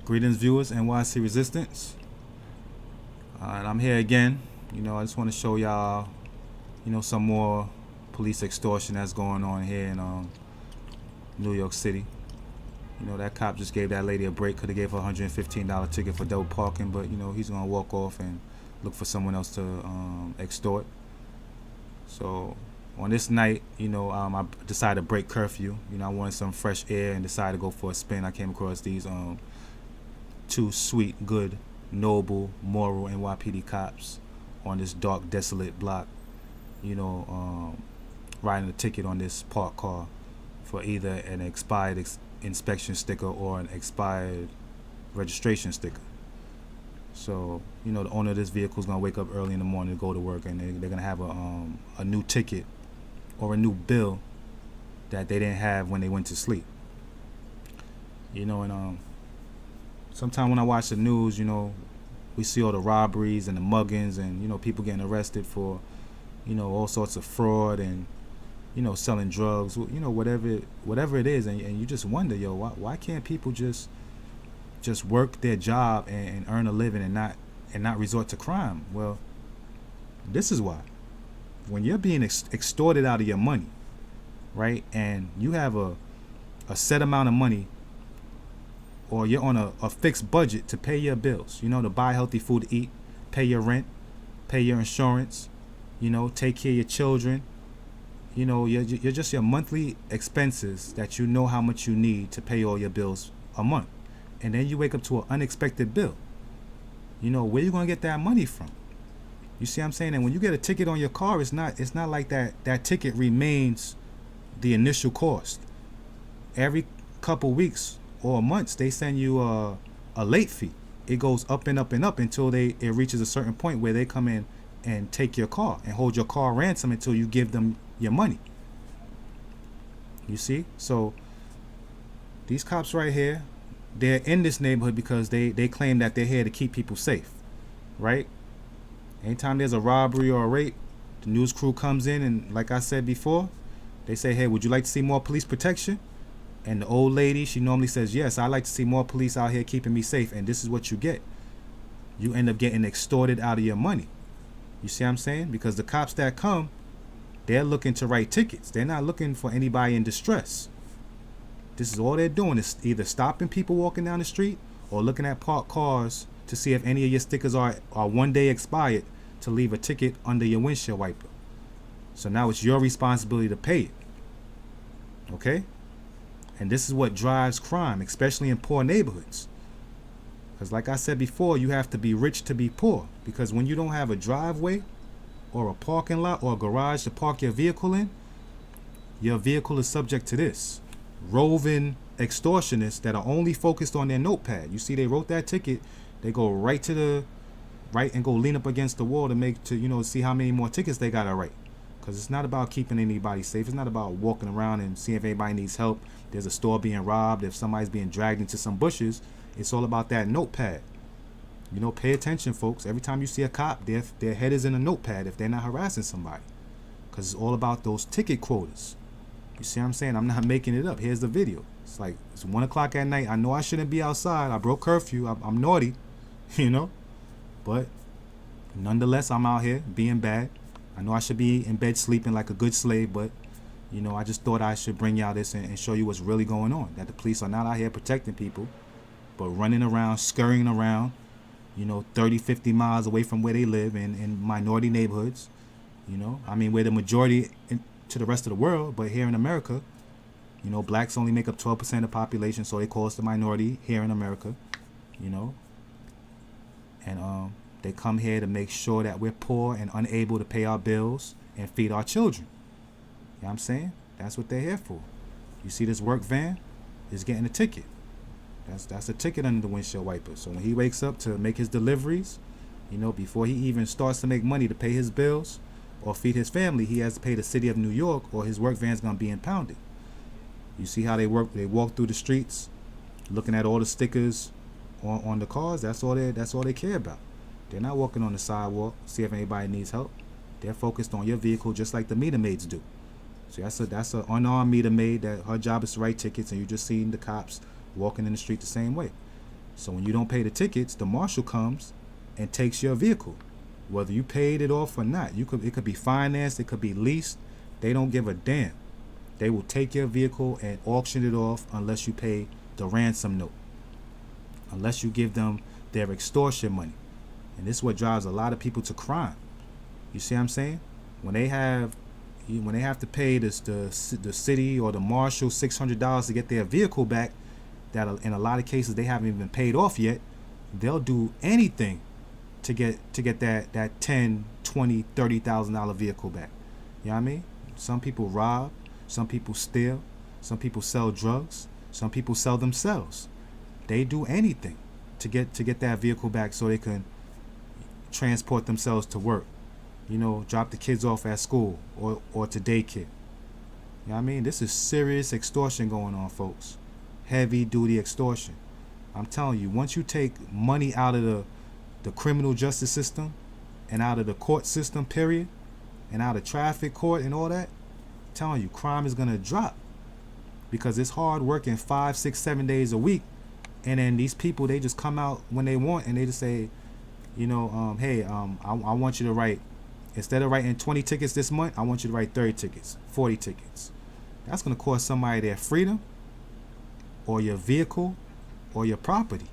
Greetings, viewers, NYC Resistance. And I'm here again. I just want to show y'all, some more police extortion that's going on here in New York City. That cop just gave that lady a break. Could have gave her a $115 ticket for double parking, but he's gonna walk off and look for someone else to extort. So on this night, I decided to break curfew. I wanted some fresh air and decided to go for a spin. I came across these two sweet, good, noble, moral NYPD cops on this dark, desolate block, writing a ticket on this parked car for either an expired inspection sticker or an expired registration sticker. So, the owner of this vehicle is going to wake up early in the morning to go to work, and they're going to have a new ticket or a new bill that they didn't have when they went to sleep. Sometimes when I watch the news, we see all the robberies and the muggings and, people getting arrested for, all sorts of fraud and, selling drugs, whatever it is. And you just wonder, why can't people just work their job and earn a living and not resort to crime? Well, this is why. When you're being extorted out of your money, right, and you have a set amount of money, or you're on a fixed budget to pay your bills, to buy healthy food to eat, pay your rent, pay your insurance, take care of your children, you're just your monthly expenses that how much you need to pay all your bills a month. And then you wake up to an unexpected bill. Where you going to get that money from? You see what I'm saying? And when you get a ticket on your car, it's not like that ticket remains the initial cost. Every couple weeks or months, they send you a late fee. It goes up and up and up until it reaches a certain point where they come in and take your car and hold your car ransom until you give them your money. You see? So these cops right here, they're in this neighborhood because they claim that they're here to keep people safe, right? Anytime there's a robbery or a rape, the news crew comes in and, like I said before, they say, hey, would you like to see more police protection? And the old lady, she normally says, yes, I'd like to see more police out here keeping me safe. And this is what you get. You end up getting extorted out of your money. You see what I'm saying? Because the cops that come, they're looking to write tickets. They're not looking for anybody in distress. This is all they're doing, is either stopping people walking down the street or looking at parked cars to see if any of your stickers are one day expired, to leave a ticket under your windshield wiper. So now it's your responsibility to pay it. Okay? And this is what drives crime, especially in poor neighborhoods. Because like I said before, you have to be rich to be poor. Because when you don't have a driveway or a parking lot or a garage to park your vehicle in, your vehicle is subject to this. Roving extortionists that are only focused on their notepad. You see, they wrote that ticket, they go right and go lean up against the wall to see how many more tickets they gotta write. Because it's not about keeping anybody safe. It's not about walking around and seeing if anybody needs help. There's a store being robbed, if somebody's being dragged into some bushes. It's all about that notepad. Pay attention, folks. Every time you see a cop, their head is in a notepad if they're not harassing somebody. Because it's all about those ticket quotas. You see what I'm saying? I'm not making it up. Here's the video. It's 1 o'clock at night. I know I shouldn't be outside. I broke curfew. I'm naughty, But nonetheless, I'm out here being bad. I know I should be in bed sleeping like a good slave, but, I just thought I should bring y'all this and show you what's really going on. That the police are not out here protecting people, but running around, scurrying around, 30, 50 miles away from where they live in minority neighborhoods. We're the majority to the rest of the world, but here in America, blacks only make up 12% of the population, so they call us the minority here in America, And they come here to make sure that we're poor and unable to pay our bills and feed our children. You know what I'm saying? That's what they're here for. You see this work van is getting a ticket. That's a ticket under the windshield wiper. So when he wakes up to make his deliveries, before he even starts to make money to pay his bills or feed his family, he has to pay the city of New York or his work van's gonna be impounded. You see how they work? They walk through the streets, looking at all the stickers on the cars. That's all they care about. They're not walking on the sidewalk, see if anybody needs help. They're focused on your vehicle just like the meter maids do. So that's a unarmed meter maid that her job is to write tickets, and you just seen the cops walking in the street the same way. So when you don't pay the tickets, the marshal comes and takes your vehicle, whether you paid it off or not. It could be financed, it could be leased. They don't give a damn. They will take your vehicle and auction it off unless you pay the ransom note, unless you give them their extortion money. And this is what drives a lot of people to crime. You see what I'm saying? When they have to pay the city or the marshal $600 to get their vehicle back, that in a lot of cases they haven't even paid off yet, they'll do anything to get that $10, $20, $30,000 vehicle back. You know what I mean? Some people rob, some people steal, some people sell drugs, some people sell themselves. They do anything to get that vehicle back so they can transport themselves to work. You know, drop the kids off at school or to daycare. You know what I mean? This is serious extortion going on, folks. Heavy duty extortion. I'm telling you, once you take money out of the criminal justice system and out of the court system, period, and out of traffic court and all that, I'm telling you, crime is going to drop, because it's hard working 5, 6, 7 days a week. And then these people, they just come out when they want and they just say, you know, hey, I want you to write, instead of writing 20 tickets this month, I want you to write 30 tickets, 40 tickets. That's going to cost somebody their freedom or your vehicle or your property.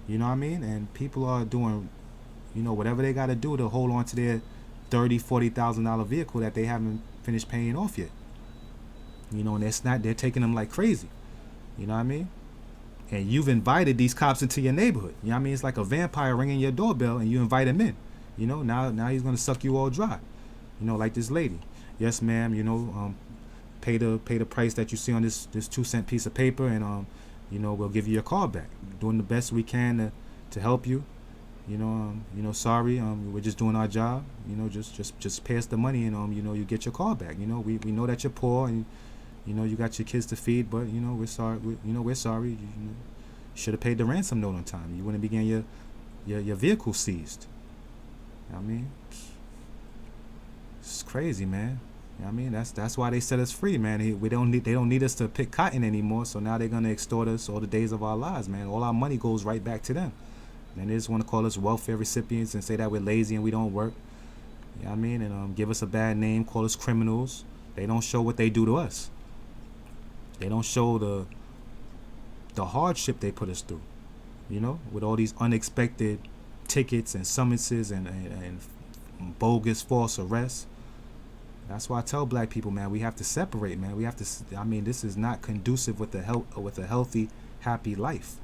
You know what I mean? And people are doing, you know, whatever they got to do to hold on to their $30,000, $40,000 vehicle that they haven't finished paying off yet. You know, and they're taking them like crazy. You know what I mean? And you've invited these cops into your neighborhood. You know what I mean? It's like a vampire ringing your doorbell and you invite him in. You know, now he's gonna suck you all dry. You know, like this lady. Yes, ma'am. You know, pay the price that you see on this 2-cent piece of paper, and you know, we'll give you your car back. Doing the best we can to help you. You know, sorry. We're just doing our job. You know, just pay us the money, and you know, you get your car back. You know, we know that you're poor and you know you got your kids to feed, but you know we're sorry. We're sorry. You should have paid the ransom note on time. You wouldn't be getting your vehicle seized. You know what I mean? It's crazy, man. You know what I mean? That's why they set us free, man. They don't need us to pick cotton anymore. So now they're gonna extort us all the days of our lives, man. All our money goes right back to them. And they just want to call us welfare recipients and say that we're lazy and we don't work. You know what I mean? And give us a bad name, call us criminals. They don't show what they do to us. They don't show the hardship they put us through. You know, with all these unexpected tickets and summonses and bogus false arrests. That's why I tell black people, man, we have to separate, man. We have to. I mean, this is not conducive with a healthy, happy life.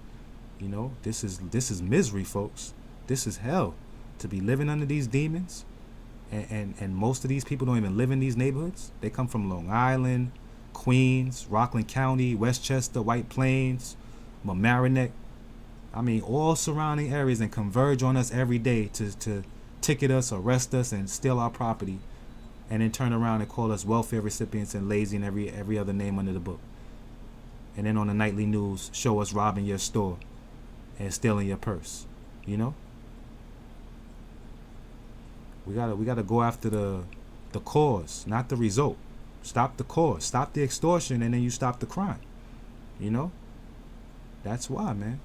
You know, this is misery, folks. This is hell. To be living under these demons, and most of these people don't even live in these neighborhoods. They come from Long Island, Queens, Rockland County, Westchester, White Plains, Mamaroneck. I mean, all surrounding areas, and converge on us every day to ticket us, arrest us, and steal our property, and then turn around and call us welfare recipients and lazy and every other name under the book. And then on the nightly news, show us robbing your store and stealing your purse. You know, we gotta go after the cause, not the result. Stop the cause, stop the extortion, and then you stop the crime. You know, that's why, man.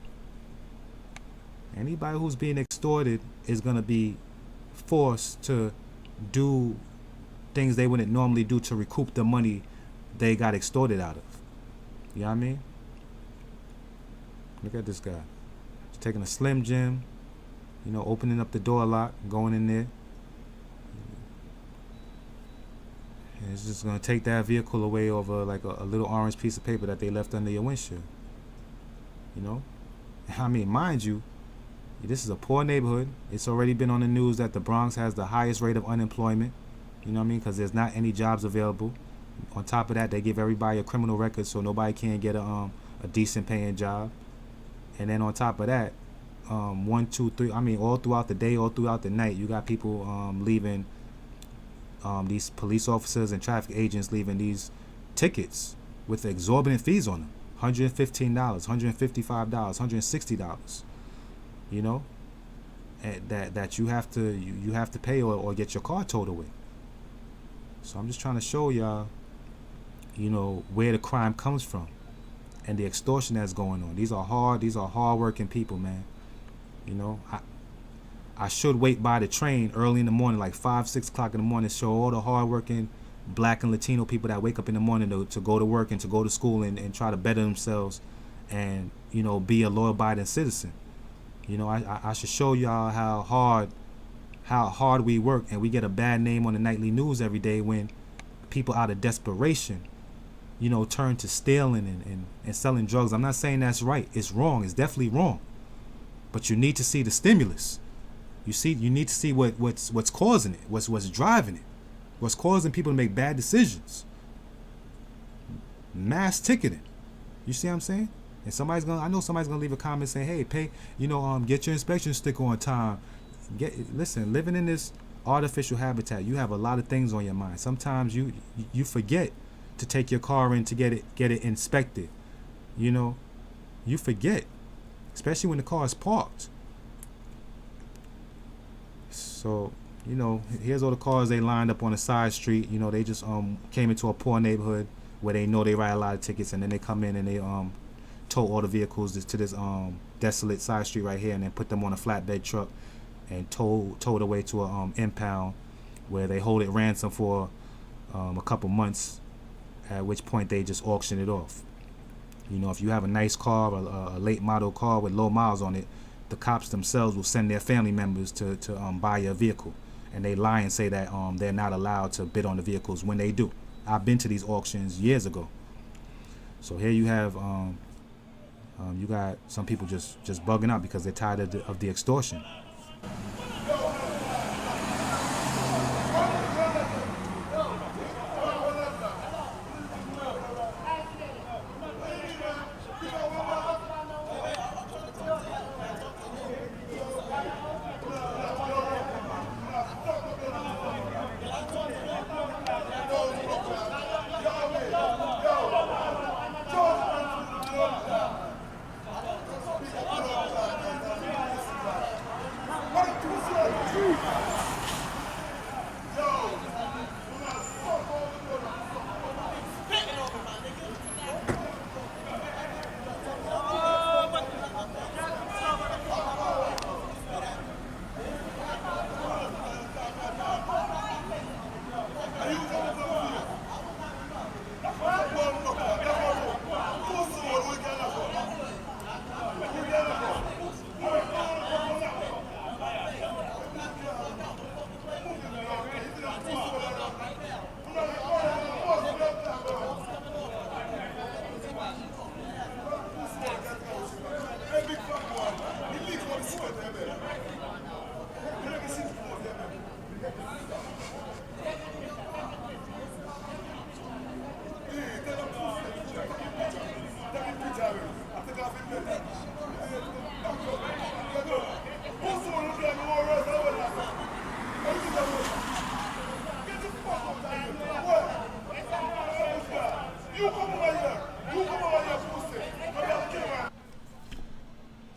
Anybody who's being extorted is gonna be forced to do things they wouldn't normally do to recoup the money they got extorted out of. You know what I mean? Look at this guy. He's taking a Slim Jim, you know, opening up the door lock, going in there. And it's just gonna take that vehicle away over like a little orange piece of paper that they left under your windshield. You know? I mean, mind you, this is a poor neighborhood. It's already been on the news that the Bronx has the highest rate of unemployment. You know what I mean? Because there's not any jobs available. On top of that, they give everybody a criminal record, so nobody can get a decent paying job. And then on top of that, 1, 2, 3. I mean, all throughout the day, all throughout the night, you got people leaving. These police officers and traffic agents leaving these tickets with exorbitant fees on them. $115, $155, $160. You know, and that you have to pay or get your car towed away. So I'm just trying to show y'all, you know, where the crime comes from, and the extortion that's going on. These are hard working people, man. You know, I should wait by the train early in the morning, like 5, 6 o'clock in the morning, show all the hardworking Black and Latino people that wake up in the morning to go to work and to go to school and try to better themselves and, you know, be a law-abiding citizen. You know, I should show y'all how hard we work, and we get a bad name on the nightly news every day when people out of desperation, you know, turn to stealing and selling drugs. I'm not saying that's right. It's wrong. It's definitely wrong. But you need to see the stimulus. You need to see what's causing it, what's driving it, what's causing people to make bad decisions. Mass ticketing. You see what I'm saying? And I know somebody's gonna leave a comment saying, "Hey, pay, you know, get your inspection sticker on time." Listen, living in this artificial habitat, you have a lot of things on your mind. Sometimes you forget to take your car in to get it inspected. You know, you forget, especially when the car is parked. So, you know, here's all the cars they lined up on a side street. You know, they just came into a poor neighborhood where they know they write a lot of tickets, and then they come in and they tow all the vehicles to this desolate side street right here, and then put them on a flatbed truck and towed away to a impound where they hold it ransom for a couple months, at which point they just auction it off. You know, if you have a nice car, a late model car with low miles on it, the cops themselves will send their family members to buy your vehicle, and they lie and say that they're not allowed to bid on the vehicles when they do. I've been to these auctions years ago. So here you have you got some people just bugging out because they're tired of the extortion.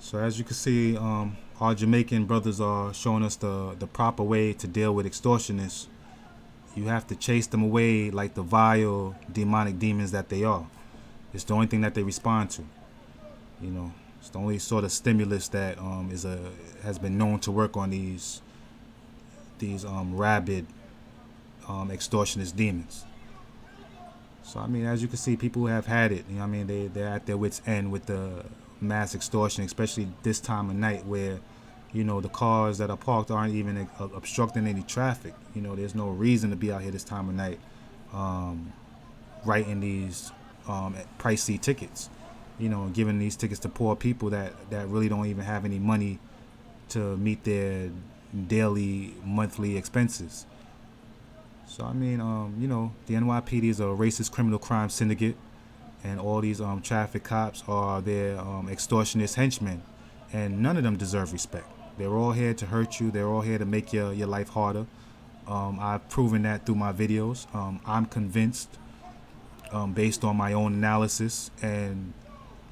So as you can see, our Jamaican brothers are showing us the proper way to deal with extortionists. You have to chase them away like the vile, demonic demons that they are. It's the only thing that they respond to. You know, it's the only sort of stimulus that has been known to work on these rabid extortionist demons. So I mean, as you can see, people have had it. You know what I mean? They're at their wits' end with the mass extortion, especially this time of night where, you know, the cars that are parked aren't even obstructing any traffic. You know, there's no reason to be out here this time of night writing these pricey tickets, you know, giving these tickets to poor people that really don't even have any money to meet their daily, monthly expenses. So I mean, you know, the NYPD is a racist criminal crime syndicate, and all these traffic cops are their extortionist henchmen, and none of them deserve respect. They're all here to hurt you. They're all here to make your life harder. I've proven that through my videos. I'm convinced, based on my own analysis and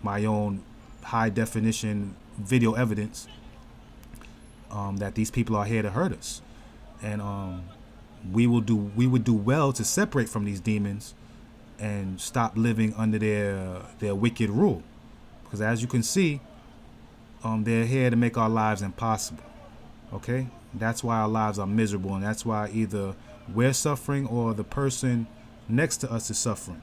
my own high definition video evidence, that these people are here to hurt us, and we would do well to separate from these demons and stop living under their wicked rule. Because as you can see, they're here to make our lives impossible. Okay? That's why our lives are miserable, and that's why either we're suffering or the person next to us is suffering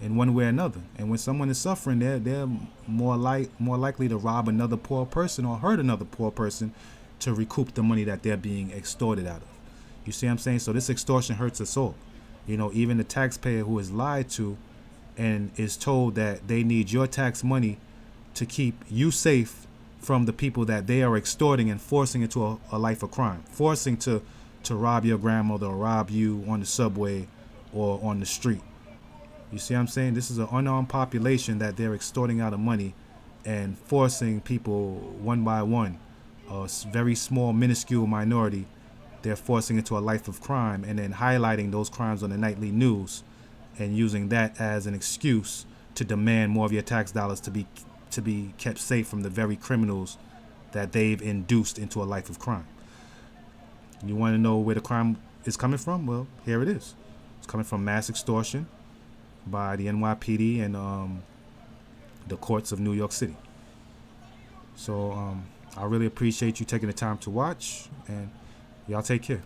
in one way or another. And when someone is suffering, they're more likely to rob another poor person or hurt another poor person to recoup the money that they're being extorted out of. You see what I'm saying? So this extortion hurts us all. Even the taxpayer who is lied to and is told that they need your tax money to keep you safe from the people that they are extorting and forcing into a life of crime, forcing to rob your grandmother or rob you on the subway or on the street. You see what I'm saying? This is an unarmed population that they're extorting out of money and forcing people one by one, a very small, minuscule minority, they're forcing into a life of crime and then highlighting those crimes on the nightly news and using that as an excuse to demand more of your tax dollars to be kept safe from the very criminals that they've induced into a life of crime. You want to know where the crime is coming from? Well, here it is. It's coming from mass extortion by the NYPD and the courts of New York City. So I really appreciate you taking the time to watch, and y'all take care.